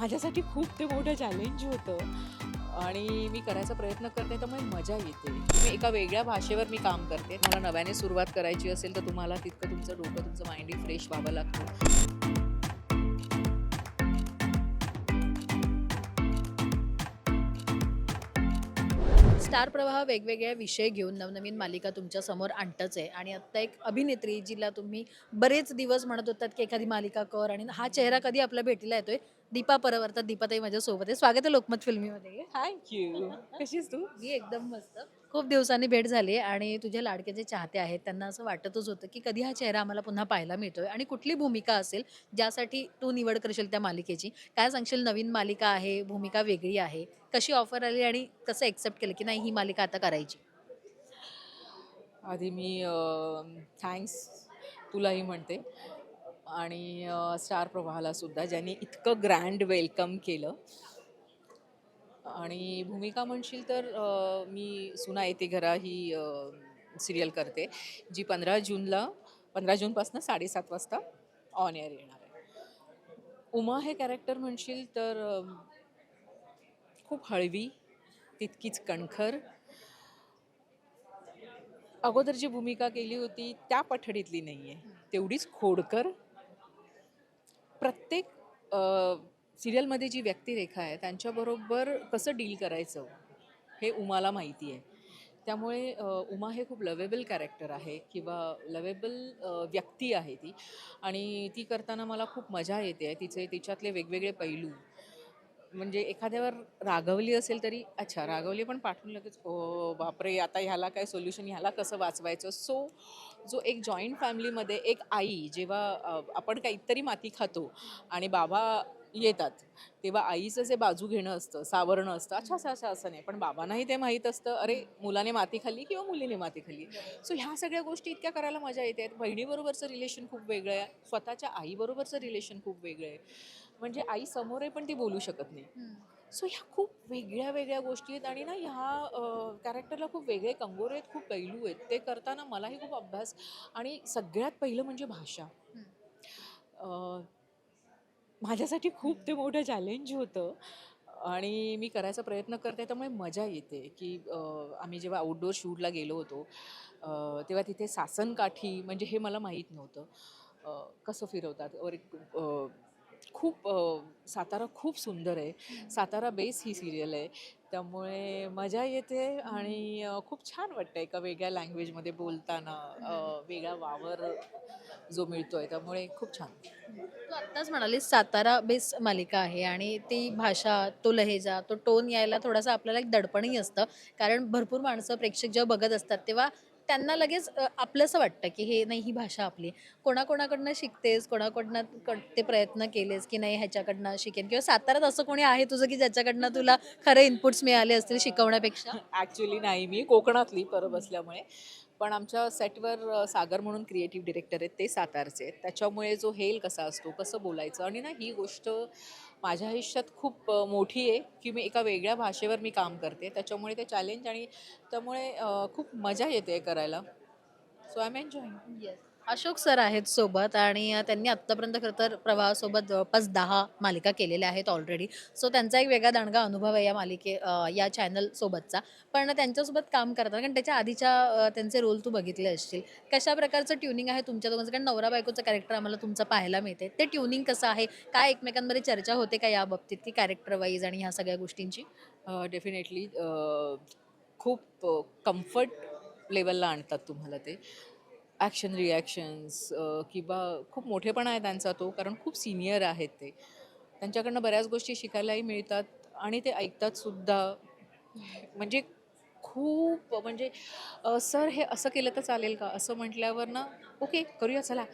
माझ्यासाठी खूप ते मोठं चॅलेंज होतं आणि मी करायचा प्रयत्न करते, त्यामुळे मजा येते. मी एका वेगळ्या भाषेवर मी काम करते. मला नव्याने सुरुवात करायची असेल तर तुम्हाला तितकं तुमचं डोकं, तुमचं माइंडही फ्रेश व्हावं लागतं. स्टार प्रवाह वेगवेगळ्या विषय घेऊन नवनवीन मालिका तुमच्या समोर आणतच आहे आणि आत्ता एक अभिनेत्री जिला तुम्ही बरेच दिवस म्हणत होतात की एखादी मालिका कर आणि हा चेहरा कधी आपल्या भेटीला येतोय. दीपा परवर्तात दीपाताई माझ्यासोबत आहे. स्वागत आहे लोकमत फिल्मीमध्ये. थँक्यू. कशीस तू? मी एकदम मस्त. खूप दिवसांनी भेट झाली आणि तुझ्या लाडके जे चाहते आहेत त्यांना असं वाटतच होतं की कधी हा चेहरा आम्हाला पुन्हा पाहायला मिळतोय आणि कुठली भूमिका असेल ज्यासाठी तू निवड करशील त्या मालिकेची. काय सांगशील? नवीन मालिका आहे, भूमिका वेगळी आहे. कशी ऑफर आली आणि कसं एक्सेप्ट केलं की नाही ही मालिका आता करायची? आधी मी थँक्स तुलाही म्हणते आणि स्टार प्रवाहाला सुद्धा, ज्यांनी इतकं ग्रँड वेलकम केलं. आणि भूमिका म्हणशील तर मी सुना येते घरा ही सिरियल करते, जी 15 जूनपासून 7:30 वाजता ऑन एअर येणार आहे. उमा हे कॅरेक्टर म्हणशील तर खूप हळवी, तितकीच कणखर. अगोदर जी भूमिका केली होती त्या पठडीतली नाही आहे, तेवढीच खोडकर. प्रत्येक सिरियलमध्ये जी व्यक्तिरेखा आहे त्यांच्याबरोबर कसं डील करायचं हे उमाला माहिती आहे. त्यामुळे उमा हे खूप लवेबल कॅरेक्टर आहे किंवा लवेबल व्यक्ती आहे ती. आणि ती करताना मला खूप मजा येते. तिच्यातले वेगवेगळे पैलू, म्हणजे एखाद्यावर रागवली असेल तरी अच्छा रागवली, पण पाठवून लगेच ओ बापरे, आता ह्याला काय सोल्युशन, ह्याला कसं वाचवायचं. सो जो एक जॉईंट फॅमिलीमध्ये एक आई जेव्हा आपण काहीतरी माती खातो आणि बाबा येतात, तेव्हा आईचं जे बाजू घेणं असतं, सावरणं असतं, अच्छा असं असं असं नाही, पण बाबांनाही ते माहीत असतं, अरे मुलाने माती खाल्ली किंवा मुलीने माती खाल्ली. सो ह्या सगळ्या गोष्टी इतक्या करायला मजा येते. बहिणीबरोबरचं रिलेशन खूप वेगळं आहे, स्वतःच्या आईबरोबरचं रिलेशन खूप वेगळं आहे. म्हणजे आई समोर आहे पण ती बोलू शकत नाही. सो ह्या खूप वेगळ्या वेगळ्या गोष्टी आहेत आणि ना ह्या कॅरेक्टरला खूप वेगळे कंगोरे आहेत, खूप पैलू आहेत. ते करताना मलाही खूप अभ्यास. आणि सगळ्यात पहिलं म्हणजे भाषा. अ, माझ्यासाठी खूप ते मोठं चॅलेंज होतं आणि मी करायचा प्रयत्न करते, त्यामुळे मजा येते की आम्ही जेव्हा आउटडोअर शूटला गेलो होतो तेव्हा तिथे सासनकाठी, म्हणजे हे मला माहीत नव्हतं कसं फिरवतात. खूप सातारा खूप सुंदर आहे. सातारा बेस ही सिरियल आहे. त्यामुळे मजा येते आणि खूप छान वाटतं एका वेगळ्या लँग्वेजमध्ये बोलताना. वेगळा वावर जो मिळतोय, त्यामुळे खूप छान. तू आत्ताच म्हणालीस सातारा बेस मालिका आहे आणि ती भाषा, तो लहेजा, तो टोन यायला थोडासा आपल्याला एक दडपणही असतं. कारण भरपूर माणसं प्रेक्षक जेव्हा बघत असतात तेव्हा त्यांना लगेच आपलंसं वाटतं की हे नाही, ही भाषा आपली आहे. कोणाकोणाकडनं शिकतेस, ते प्रयत्न केलेस की नाही ह्याच्याकडनं शिकेन, किंवा साताऱ्यात असं कोणी आहे तुझं की ज्याच्याकडनं तुला खरे इनपुट्स मिळाले असतील शिकवण्यापेक्षा? ॲक्च्युली नाही, मी कोकणातली परब असल्यामुळे. पण आमच्या सेटवर सागर म्हणून क्रिएटिव्ह डिरेक्टर आहेत, ते सातारचे आहेत. त्याच्यामुळे जो हेल कसा असतो, कसं बोलायचं, आणि ना ही गोष्ट माझ्या आयुष्यात खूप मोठी आहे की मी एका वेगळ्या भाषेवर मी काम करते. त्याच्यामुळे ते चॅलेंज, आणि त्यामुळे खूप मजा येते करायला. So I am enjoying. Yes. Ashok sir आहेत सोबत आणि त्यांनी आत्तापर्यंत खरं तर प्रवाहासोबत जवळपास 10 मालिका केलेल्या आहेत ऑलरेडी. सो त्यांचा एक वेगळा दांडगा अनुभव आहे या चॅनल सोबतचा. पण त्यांच्यासोबत काम करताना, कारण त्याच्या आधीच्या त्यांचे रोल तू बघितले असशील. कशा प्रकारचं ट्युनिंग आहे तुमच्या दोघांचं? कारण नवरा बायकोचं कॅरेक्टर आम्हाला तुमचं पाहायला मिळते. ते ट्युनिंग कसं आहे? काय एकमेकांमध्ये चर्चा होते का याबाबतीत, की कॅरेक्टर वाईज आणि ह्या सगळ्या गोष्टींची? डेफिनेटली खूप कम्फर्ट लेवलला आणतात तुम्हाला ते. ॲक्शन रिॲक्शन्स किंवा खूप मोठेपणा आहे त्यांचा तो, कारण खूप सिनियर आहेत ते. त्यांच्याकडनं बऱ्याच गोष्टी शिकायलाही मिळतात आणि ते ऐकतात सुद्धा. म्हणजे खूप म्हणजे "सर हे असं केलं तर चालेल का?" असं म्हटल्यावर ना, "ओके, करूया चला."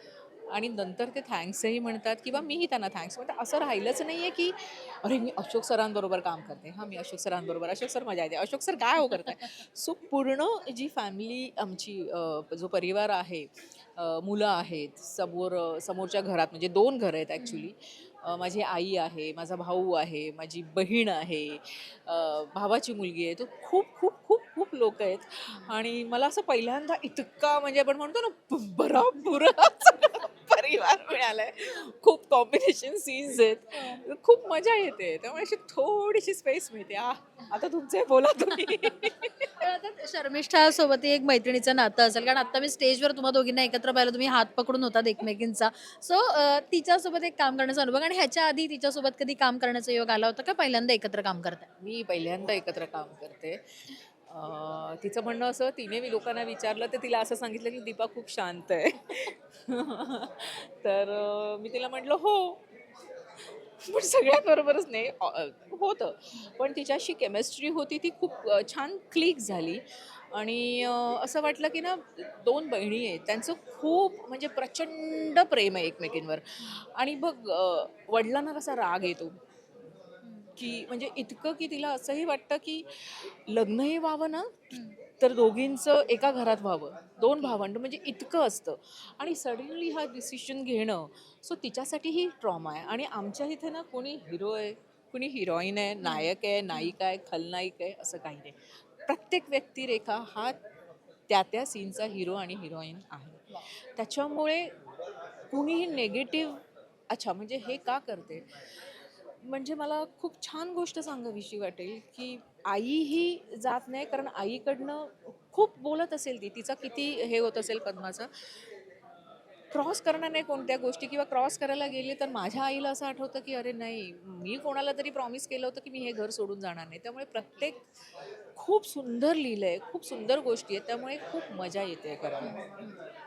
आणि नंतर ते थँक्सही म्हणतात किंवा मीही त्यांना थँक्स म्हणते. असं राहिलंच नाही आहे की "अरे, मी अशोक सरांबरोबर काम करते. हां, मी अशोक सरांबरोबर. अशोक सर मजा येते. अशोक सर काय हो करताय?" सो पूर्ण जी फॅमिली आमची, जो परिवार आहे, मुलं आहेत, समोरच्या घरात, म्हणजे 2 घरं आहेत ॲक्च्युली. माझी आई आहे, माझा भाऊ आहे, माझी बहीण आहे, भावाची मुलगी आहे. तो खूप खूप खूप खूप लोक आहेत. आणि मला असं पहिल्यांदा इतका, म्हणजे आपण म्हणतो ना, भराभुरा परिवार मिळालाय, खूप कॉम्बिनेशन सीन्स आहेत, खूप मजा येते. त्यामुळे अशी थोडीशी स्पेस मिळते. आता तुमचे बोला तुम्ही. पण आता शर्मिष्ठा सोबत एक मैत्रिणीचं नातं असेल, कारण आता मी स्टेजवर तुम्हा दोघींना एकत्र पाहिलं, तुम्ही हात पकडून होतात एकमेकींचा. सो तिच्यासोबत एक काम करण्याचा अनुभव आणि ह्याच्या आधी तिच्यासोबत कधी काम करण्याचा योग आला होता का पहिल्यांदा एकत्र काम करताय? मी पहिल्यांदा एकत्र काम करते. तिचं म्हणणं असं, तिने मी लोकांना विचारलं तर तिला असं सांगितलं की दीपा खूप शांत आहे. तर मी तिला म्हटलं हो. पण सगळ्यांबरोबरच नाही, होतं. पण तिच्याशी केमिस्ट्री होती ती खूप छान क्लिक झाली. आणि असं वाटलं की ना, 2 बहिणी आहेत, त्यांचं खूप म्हणजे प्रचंड प्रेम आहे एकमेकींवर. आणि बघ, वडिलांना कसा राग येतो, की म्हणजे इतकं की तिला असंही वाटतं की लग्नही व्हावं ना, तर दोघींचं एका घरात व्हावं. 2 भावंड म्हणजे इतकं असतं. आणि सडनली हा डिसिजन घेणं, सो तिच्यासाठीही ट्रॉमा आहे. आणि आमच्या इथे ना, कोणी हिरो आहे, कुणी हिरोईन आहे, नायक आहे, नायिका आहे, खलनायिक आहे, असं काही नाही. प्रत्येक व्यक्तिरेखा हा त्या सीनचा हिरो आणि हिरोईन आहे. त्याच्यामुळे कुणीही निगेटिव्ह, अच्छा म्हणजे हे का करते? म्हणजे मला खूप छान गोष्ट सांगावीशी वाटेल, की आईही जात नाही, कारण आईकडनं खूप बोलत असेल ती, तिचा किती हे होत असेल पद्माचा, क्रॉस करणार नाही कोणत्या गोष्टी, किंवा क्रॉस करायला गेली तर माझ्या आईला असं आठवतं की अरे नाही, मी कोणाला तरी प्रॉमिस केलं होतं की मी हे घर सोडून जाणार नाही. त्यामुळे प्रत्येक खूप सुंदर लिहिलंय, खूप सुंदर गोष्टी आहेत, त्यामुळे खूप मजा येते करायला.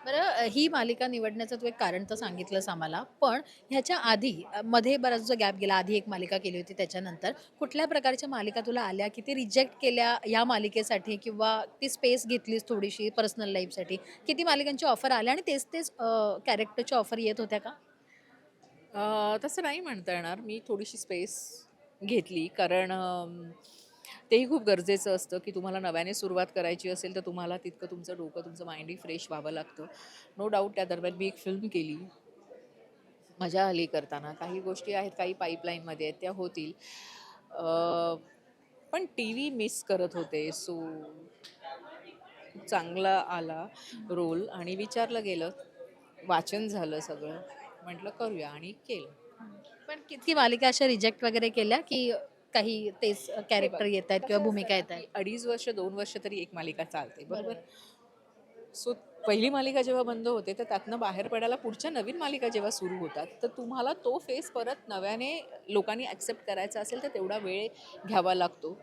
बरं ही मालिका निवडण्याचं तू एक कारण तर सांगितलंस आम्हाला, पण ह्याच्या आधी मध्ये बराच जो गॅप गेला, आधी एक मालिका केली होती त्याच्यानंतर कुठल्या प्रकारच्या मालिका तुला आल्या की ती रिजेक्ट केल्या या मालिकेसाठी किंवा ती स्पेस घेतलीस थोडीशी पर्सनल लाईफसाठी? किती मालिकांची ऑफर आल्या आणि तेच तेच कॅरेक्टरच्या ऑफर येत होत्या का? तसं नाही म्हणता येणार. मी थोडीशी स्पेस घेतली, कारण तेही खूप गरजेचं असतं, की तुम्हाला नव्याने सुरुवात करायची असेल तर तुम्हाला तितकं तुमचं डोकं, तुमचं माइंडही फ्रेश व्हावं लागतं. नो डाऊट त्या दरम्यान मी एक फिल्म केली. मजा आली करताना. काही गोष्टी आहेत, काही पाईपलाईनमध्ये आहेत, त्या होतील. अ, पण टीव्ही मिस करत होते. सो चांगला आला रोल आणि विचारलं गेलं, वाचन झालं सगळं. म्हटलं करूया आणि केलं. पण किती मालिका अशा रिजेक्ट वगैरे केल्या की काही तेच हे कॅरेक्टर बघ, येत आहेत कसं किंवा असतं भूमिका ना, येत आहेत? की 2.5 वर्ष, 2 वर्ष तरी एक मालिका चालते, बरोबर? सो पहिली मालिका जेव्हा बंद होते, तर त्यातनं बाहेर पडायला पुढच्या नवीन मालिका जेव्हा सुरू होतात, तर तुम्हाला तो फेस परत नव्याने लोकांनी ॲक्सेप्ट करायचा असेल, तर तेवढा वेळ घ्यावा लागतो.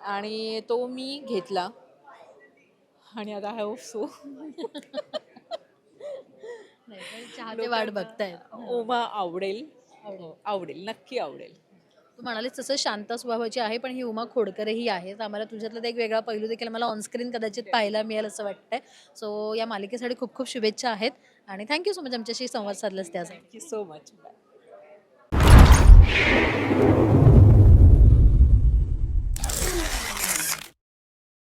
आणि तो मी घेतला. आणि आता आय होप सो नाही, पण चाहते वाट लोकांना बघतायत. उमा आवडेल. हो, आवडेल, नक्की आवडेल. तू म्हणालीस तसं शांत स्वभावाची आहे, पण ही उमा खोडकरही आहे. तर आम्हाला तुझ्यातला एक वेगळा पैलू देखील मला ऑनस्क्रीन कदाचित पाहायला मिळेल असं वाटतंय. सो या मालिकेसाठी खूप खूप शुभेच्छा आहेत आणि थँक्यू सो मच आमच्याशी संवाद साधलास त्यासाठी. Thank you so much.